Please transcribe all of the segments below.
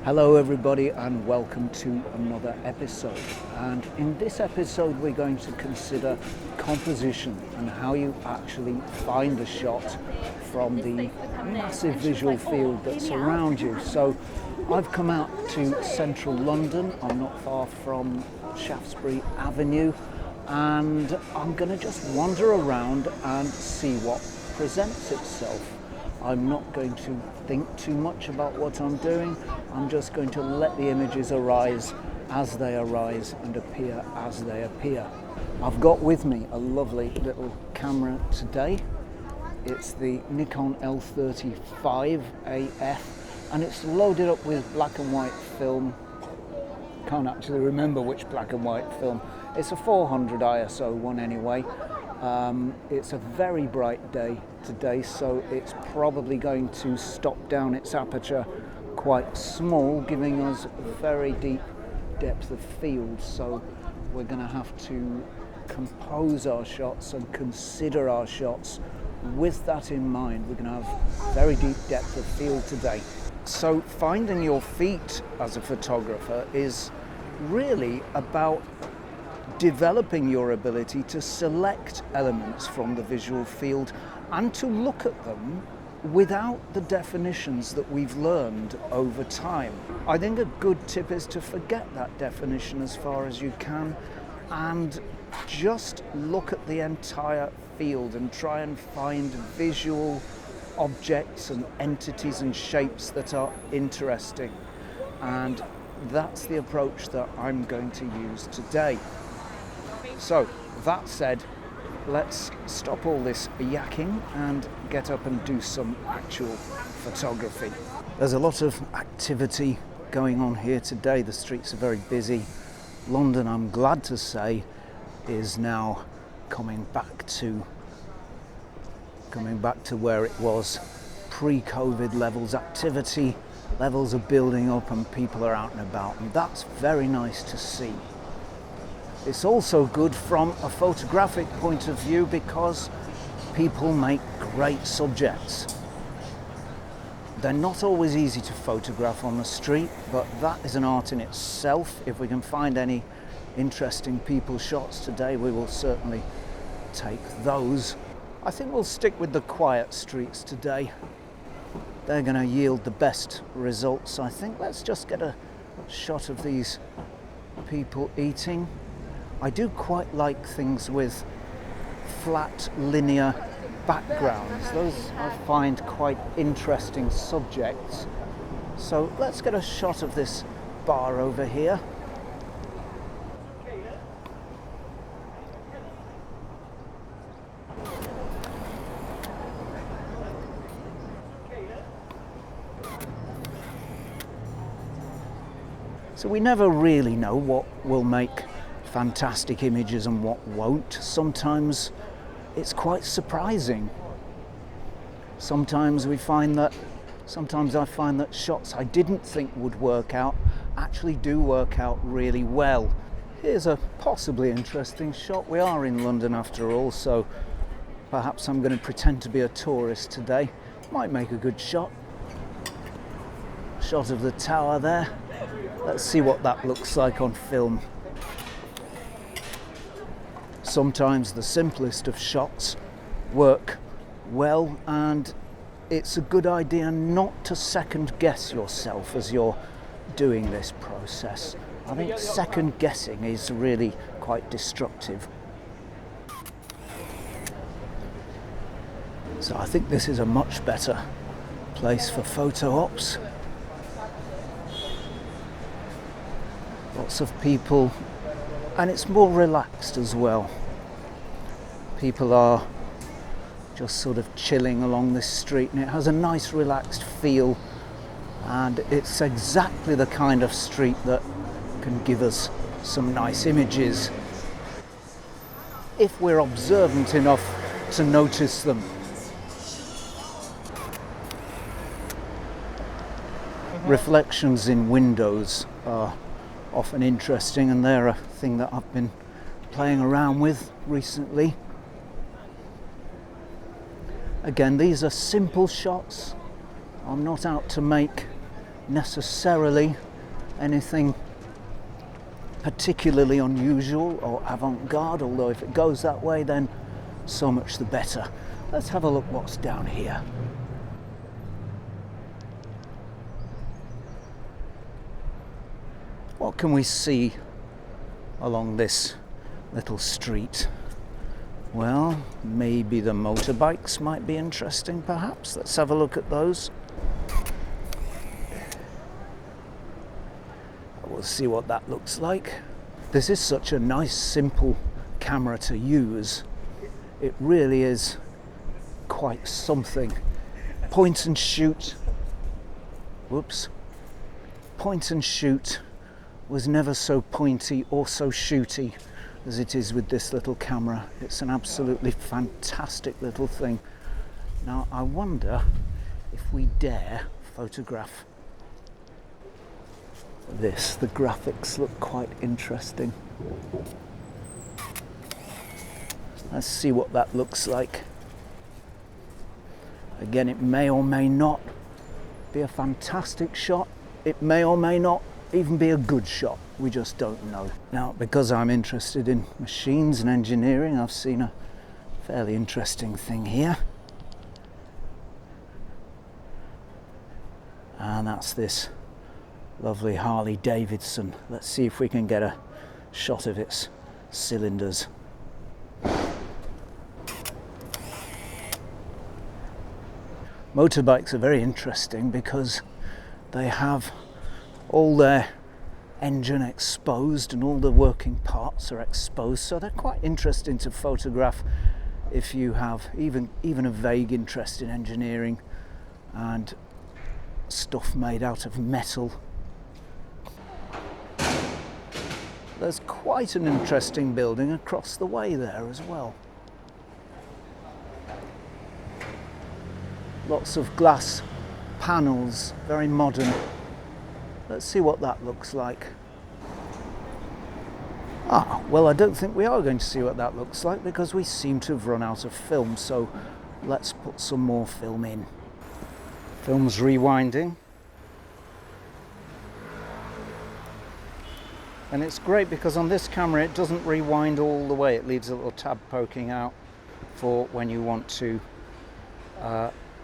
Hello everybody and welcome to another episode, and in this episode we're going to consider composition and how you actually find a shot from the massive visual field that's around you. So I've come out to central London. I'm not far from Shaftesbury Avenue, and I'm going to just wander around and see what presents itself. I'm not going to think too much about what I'm doing. I'm just going to let the images arise as they arise and appear as they appear. I've got with me a lovely little camera today. It's the Nikon L35 AF, and it's loaded up with black and white film. Can't actually remember which black and white film. It's a 400 ISO one anyway. It's a very bright day today, so it's probably going to stop down its aperture quite small, giving us very deep depth of field. So we're going to have to compose our shots and consider our shots with that in mind. We're going to have very deep depth of field today. So finding your feet as a photographer is really about developing your ability to select elements from the visual field and to look at them without the definitions that we've learned over time. I think a good tip is to forget that definition as far as you can and just look at the entire field and try and find visual objects and entities and shapes that are interesting. And that's the approach that I'm going to use today. So, that said, let's stop all this yakking and get up and do some actual photography. There's a lot of activity going on here today. The streets are very busy. London, I'm glad to say, is now coming back to where it was pre-COVID levels. Activity levels are building up and people are out and about, and that's very nice to see. It's also good from a photographic point of view because people make great subjects. They're not always easy to photograph on the street, but that is an art in itself. If we can find any interesting people shots today, we will certainly take those. I think we'll stick with the quiet streets today. They're going to yield the best results, I think. Let's just get a shot of these people eating. I do quite like things with flat, linear backgrounds. Those I find quite interesting subjects. So let's get a shot of this bar over here. So we never really know what will make fantastic images and what won't. Sometimes it's quite surprising. Sometimes I find that shots I didn't think would work out actually do work out really well. Here's a possibly interesting shot. We are in London after all, so perhaps I'm going to pretend to be a tourist today. Might make a good shot. Shot of the tower there. Let's see what that looks like on film. Sometimes the simplest of shots work well, and it's a good idea not to second guess yourself as you're doing this process. I think second guessing is really quite destructive. So I think this is a much better place for photo ops. Lots of people, and it's more relaxed as well. People are just sort of chilling along this street, and it has a nice relaxed feel, and it's exactly the kind of street that can give us some nice images if we're observant enough to notice them. Reflections in windows are often interesting, and they're a thing that I've been playing around with recently. Again, these are simple shots. I'm not out to make necessarily anything particularly unusual or avant-garde, although if it goes that way then so much the better. Let's have a look what's down here. What can we see along this little street? Well, maybe the motorbikes might be interesting, perhaps. Let's have a look at those. We'll see what that looks like. This is such a nice, simple camera to use. It really is quite something. Point and shoot. Whoops. Point and shoot was never so pointy or so shooty as it is with this little camera. It's an absolutely fantastic little thing. Now I wonder if we dare photograph this. The graphics look quite interesting. Let's see what that looks like. Again, it may or may not be a fantastic shot. It may or may not even be a good shot. We just don't know. Now, because I'm interested in machines and engineering, I've seen a fairly interesting thing here. And that's this lovely Harley Davidson. Let's see if we can get a shot of its cylinders. Motorbikes are very interesting because they have all their engine exposed and all the working parts are exposed, so they're quite interesting to photograph if you have even a vague interest in engineering and stuff made out of metal. There's quite an interesting building across the way there as well. Lots of glass panels, very modern. Let's see what that looks like. Ah, well, I don't think we are going to see what that looks like because we seem to have run out of film, so let's put some more film in. Film's rewinding. And it's great because on this camera it doesn't rewind all the way, it leaves a little tab poking out for when you want to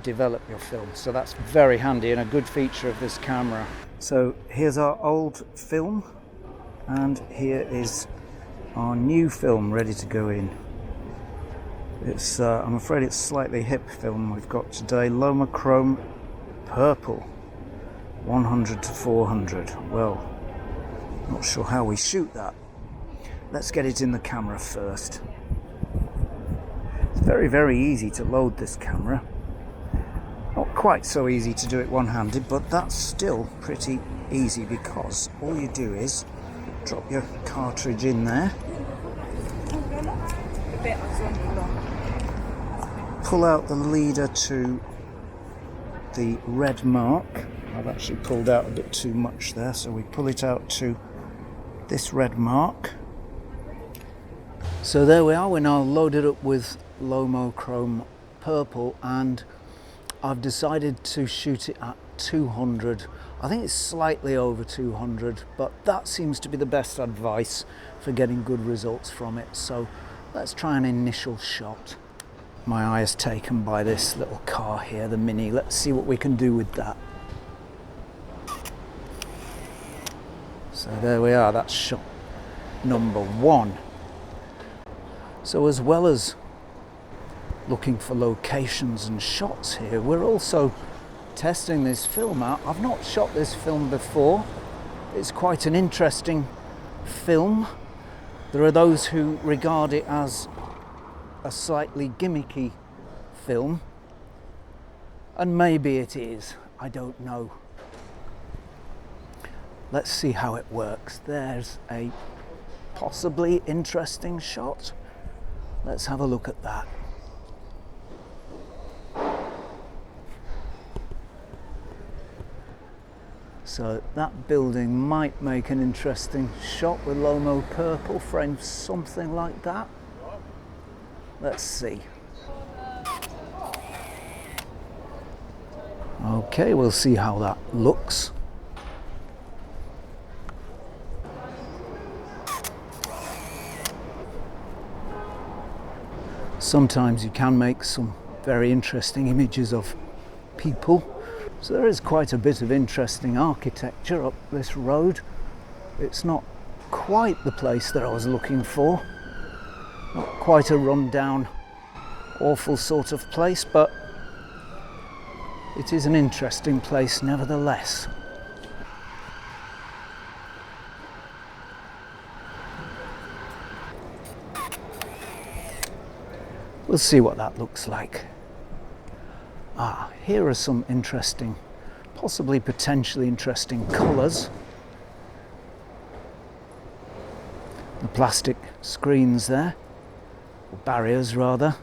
develop your film. So that's very handy and a good feature of this camera. So here's our old film and here is our new film ready to go in. It's I'm afraid it's slightly hip film we've got today. Lomochrome purple 100 to 400. Well, not sure how we shoot that. Let's get it in the camera first. It's very easy to load this camera. Not quite so easy to do it one-handed, but that's still pretty easy because all you do is drop your cartridge in there, pull out the leader to the red mark. I've actually pulled out a bit too much there, so we pull it out to this red mark. So there we are, we're now loaded up with Lomochrome purple and I've decided to shoot it at 200. I think it's slightly over 200, but that seems to be the best advice for getting good results from it. So let's try an initial shot. My eye is taken by this little car here, the Mini. Let's see what we can do with that. So there we are, that's shot number one. So as well as looking for locations and shots here, we're also testing this film out. I've not shot this film before. It's quite an interesting film. There are those who regard it as a slightly gimmicky film, and maybe it is, I don't know. Let's see how it works. There's a possibly interesting shot. Let's have a look at that. So that building might make an interesting shot with Lomo purple framed, something like that. Let's see. Okay, we'll see how that looks. Sometimes you can make some very interesting images of people. So there is quite a bit of interesting architecture up this road. It's not quite the place that I was looking for. Not quite a run-down, awful sort of place, but it is an interesting place nevertheless. We'll see what that looks like. Here are some interesting, possibly potentially interesting colours. The plastic screens there, or barriers rather.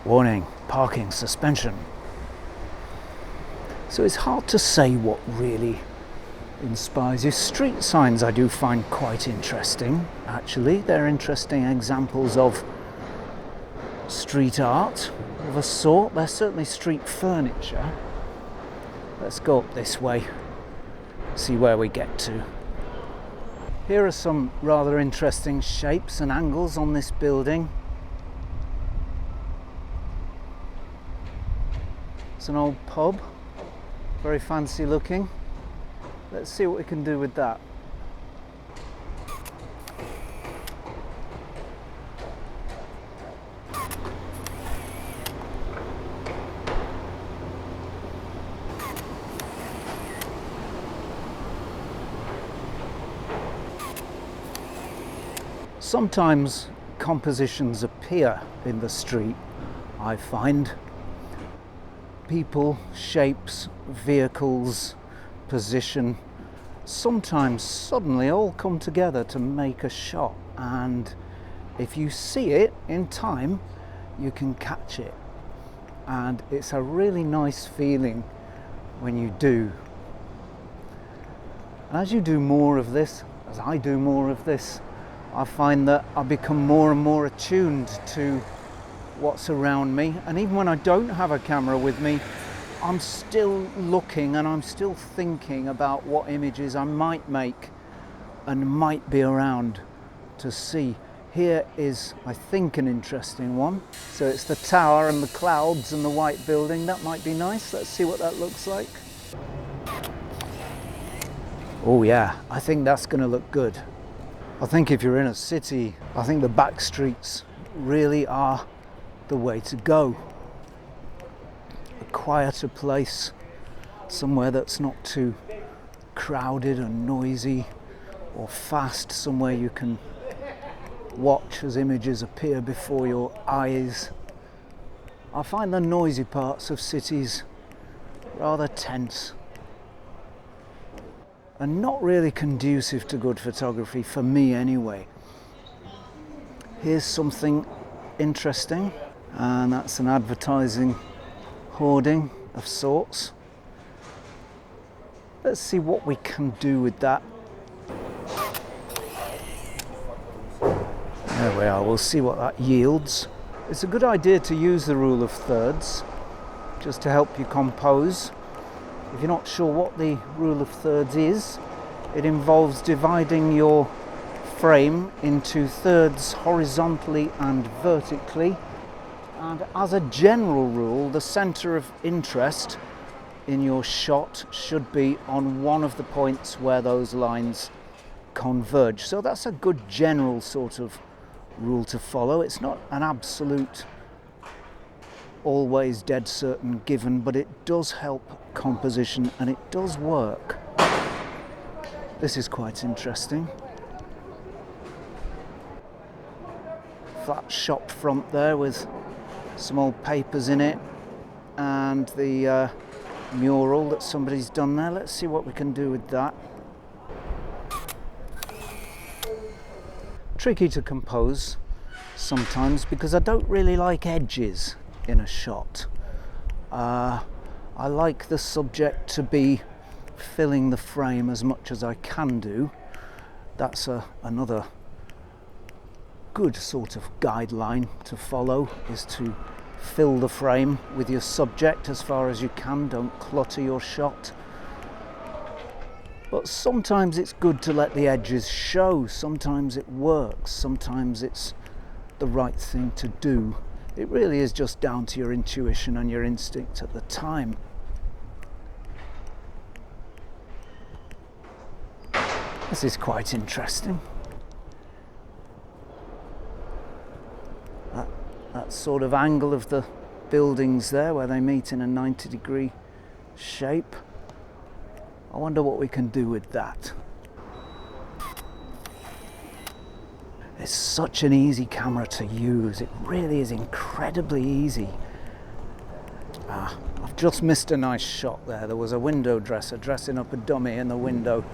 Warning, parking suspension. So it's hard to say what really inspires you. Street signs I do find quite interesting, actually. They're interesting examples of street art of a sort. They're certainly street furniture. Let's go up this way, see where we get to. Here are some rather interesting shapes and angles on this building. It's an old pub, very fancy looking. Let's see what we can do with that. Sometimes compositions appear in the street, I find. People, shapes, vehicles, position, sometimes suddenly all come together to make a shot, and if you see it in time, you can catch it, and it's a really nice feeling when you do. And as you do more of this, as I do more of this, I find that I become more and more attuned to what's around me, and even when I don't have a camera with me, I'm still looking and I'm still thinking about what images I might make and might be around to see. Here is, I think, an interesting one. So it's the tower and the clouds and the white building. That might be nice. Let's see what that looks like. Oh yeah, I think that's going to look good. I think if you're in a city, I think the back streets really are the way to go. A quieter place, somewhere that's not too crowded and noisy or fast, somewhere you can watch as images appear before your eyes. I find the noisy parts of cities rather tense and not really conducive to good photography, for me anyway. Here's something interesting, and that's an advertising hoarding of sorts. Let's see what we can do with that. There we are, we'll see what that yields. It's a good idea to use the rule of thirds just to help you compose. If you're not sure what the rule of thirds is, it involves dividing your frame into thirds horizontally and vertically, and as a general rule, the center of interest in your shot should be on one of the points where those lines converge. So that's a good general sort of rule to follow. It's not an absolute, always dead certain given, but it does help composition and it does work. This is quite interesting. Flat shop front there with some old papers in it and the mural that somebody's done there. Let's see what we can do with that. Tricky to compose sometimes because I don't really like edges in a shot. I like the subject to be filling the frame as much as I can do. That's another good sort of guideline to follow, is to fill the frame with your subject as far as you can. Don't clutter your shot. But sometimes it's good to let the edges show. Sometimes it works. Sometimes it's the right thing to do. It really is just down to your intuition and your instinct at the time. This is quite interesting. That sort of angle of the buildings there where they meet in a 90-degree shape. I wonder what we can do with that. It's such an easy camera to use. It really is incredibly easy. I've just missed a nice shot there. There was a window dresser dressing up a dummy in the window,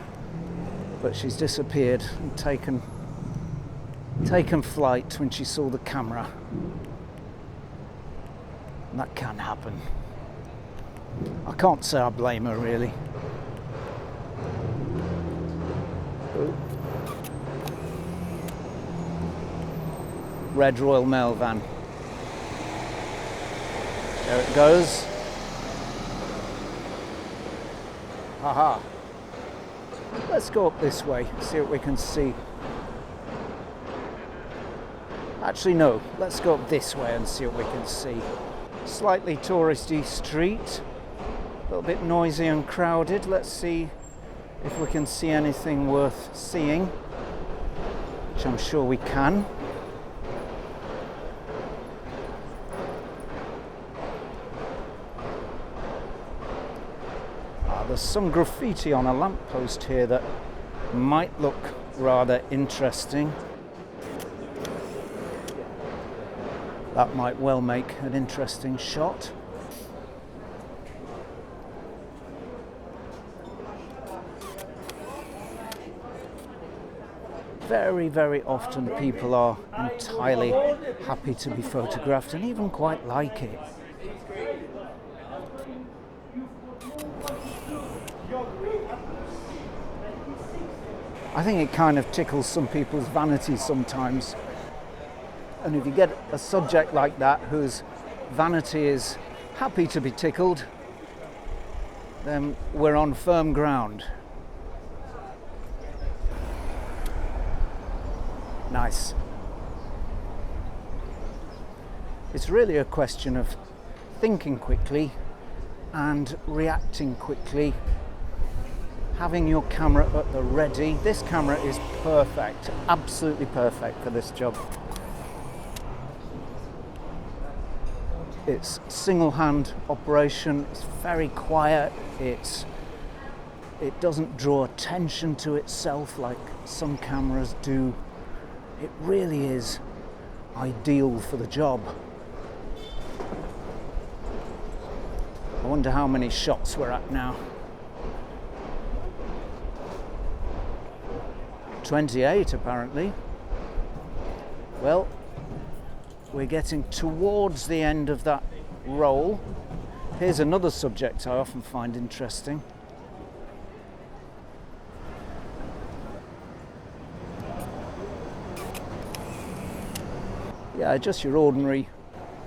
but she's disappeared and taken flight when she saw the camera. And that can happen. I can't say I blame her really. Red Royal Mail van. There it goes. Haha. Let's go up this way, see what we can see. Actually no, let's go up this way and see what we can see. Slightly touristy street, a little bit noisy and crowded. Let's see if we can see anything worth seeing, which I'm sure we can. There's some graffiti on a lamppost here that might look rather interesting. That might well make an interesting shot. Very, very often people are entirely happy to be photographed and even quite like it. I think it kind of tickles some people's vanity sometimes. And if you get a subject like that whose vanity is happy to be tickled, then we're on firm ground. Nice. It's really a question of thinking quickly and reacting quickly, having your camera at the ready. This camera is perfect, absolutely perfect for this job. It's single hand operation, it's very quiet, it doesn't draw attention to itself like some cameras do. It really is ideal for the job. I wonder how many shots we're at now. 28 apparently. Well, we're getting towards the end of that roll. Here's another subject I often find interesting. Yeah, just your ordinary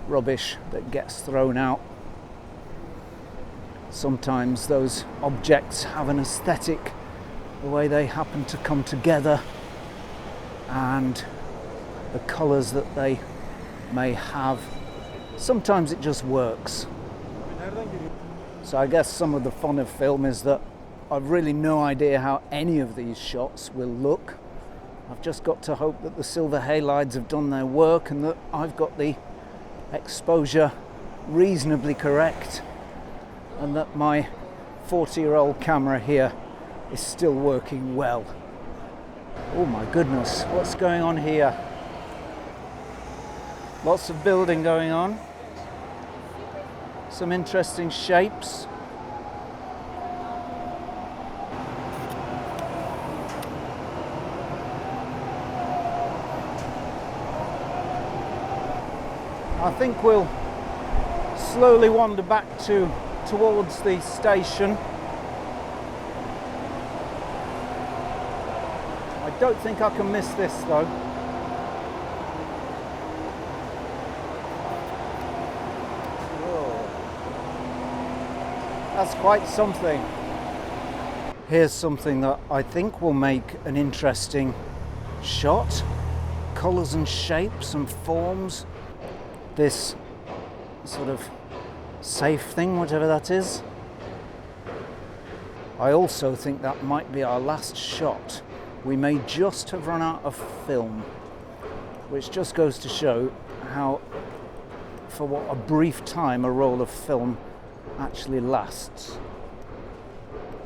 rubbish that gets thrown out. Sometimes those objects have an aesthetic, the way they happen to come together and the colours that they may have. Sometimes it just works. So I guess some of the fun of film is that I've really no idea how any of these shots will look. I've just got to hope that the silver halides have done their work and that I've got the exposure reasonably correct and that my 40-year-old camera here is still working well. Oh my goodness, what's going on here? Lots of building going on. Some interesting shapes. I think we'll slowly wander back towards the station. I don't think I can miss this though. Whoa. That's quite something. Here's something that I think will make an interesting shot. Colours and shapes and forms. This sort of safe thing, whatever that is. I also think that might be our last shot. We may just have run out of film, which just goes to show how, for what a brief time a roll of film actually lasts.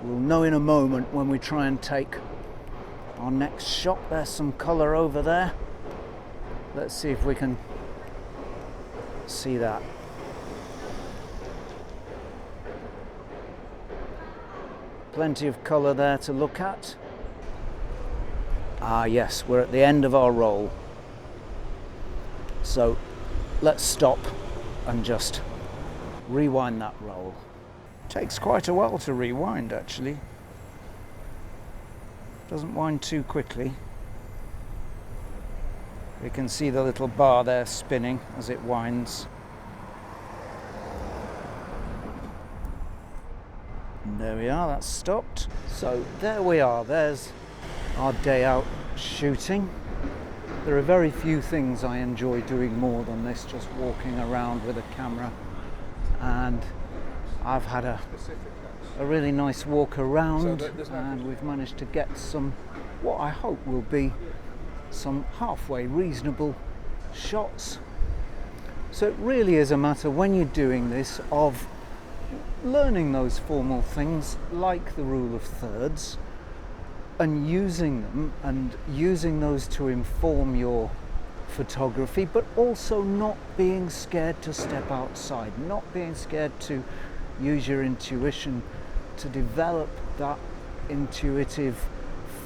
We'll know in a moment when we try and take our next shot. There's some colour over there. Let's see if we can see that. Plenty of colour there to look at. Ah yes, we're at the end of our roll. So let's stop and just rewind that roll. Takes quite a while to rewind actually. Doesn't wind too quickly. We can see the little bar there spinning as it winds. And there we are, that's stopped. So there we are, there's our day out shooting. There are very few things I enjoy doing more than this, just walking around with a camera. And I've had a really nice walk around, and we've managed to get some, what I hope will be some halfway reasonable shots. So it really is a matter, when you're doing this, of learning those formal things like the rule of thirds and using them, and using those to inform your photography, but also not being scared to step outside, not being scared to use your intuition to develop that intuitive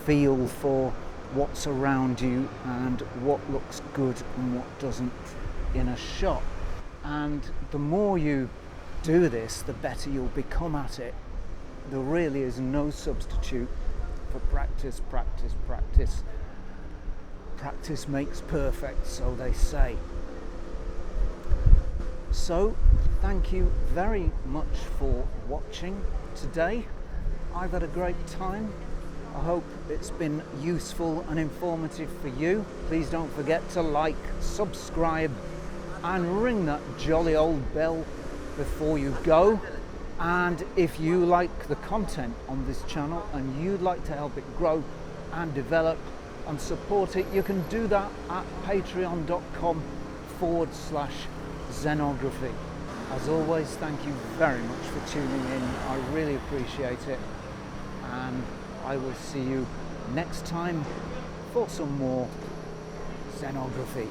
feel for what's around you and what looks good and what doesn't in a shot. And the more you do this, the better you'll become at it. There really is no substitute for practice, practice, practice. Practice makes perfect, so they say. So, thank you very much for watching today. I've had a great time. I hope it's been useful and informative for you. Please don't forget to like, subscribe, and ring that jolly old bell before you go. And if you like the content on this channel and you'd like to help it grow and develop and support it, you can do that at patreon.com/Zenography. As always, thank you very much for tuning in. I really appreciate it, and I will see you next time for some more Zenography.